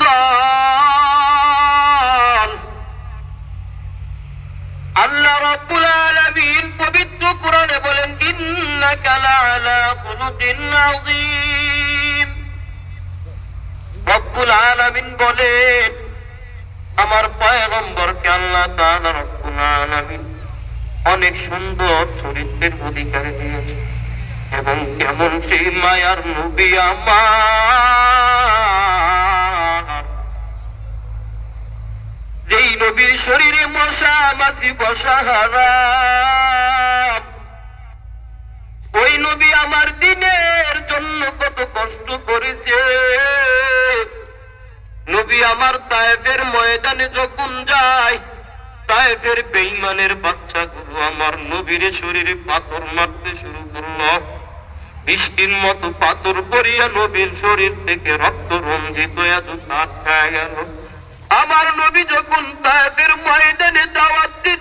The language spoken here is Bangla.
দল। আল্লাহ রাব্বুল আলামিন পবিত্র কোরআনে বলেন, ইন্নাকা লাআলা খুলুকিন আযীম। রব্বুল আলামিন বলেন, আমার পয়গম্বরকে আল্লাহ তাআলা রব্বুল আলামিন অনেক সুন্দর চরিত্রের অধিকারী দিয়েছে। এবং কেমন সেই মায়ার নবী আমার, যেই নবীর শরীরে মশা মাছি বসা হারাম। ওই নবী আমার দিনের জন্য কত কষ্ট করেছে। নবী আমার তায়েফের ময়দানে যখন যায়, তায়েফের বেঈমানের বাচ্চাগুলো আমার নবীর শরীরে পাথর মারতে শুরু করলো। বৃষ্টির মতো পাথর পড়িয়া নবীর শরীর থেকে রক্ত রঞ্জিত এত আটকায় গেল। আমার নবী যখন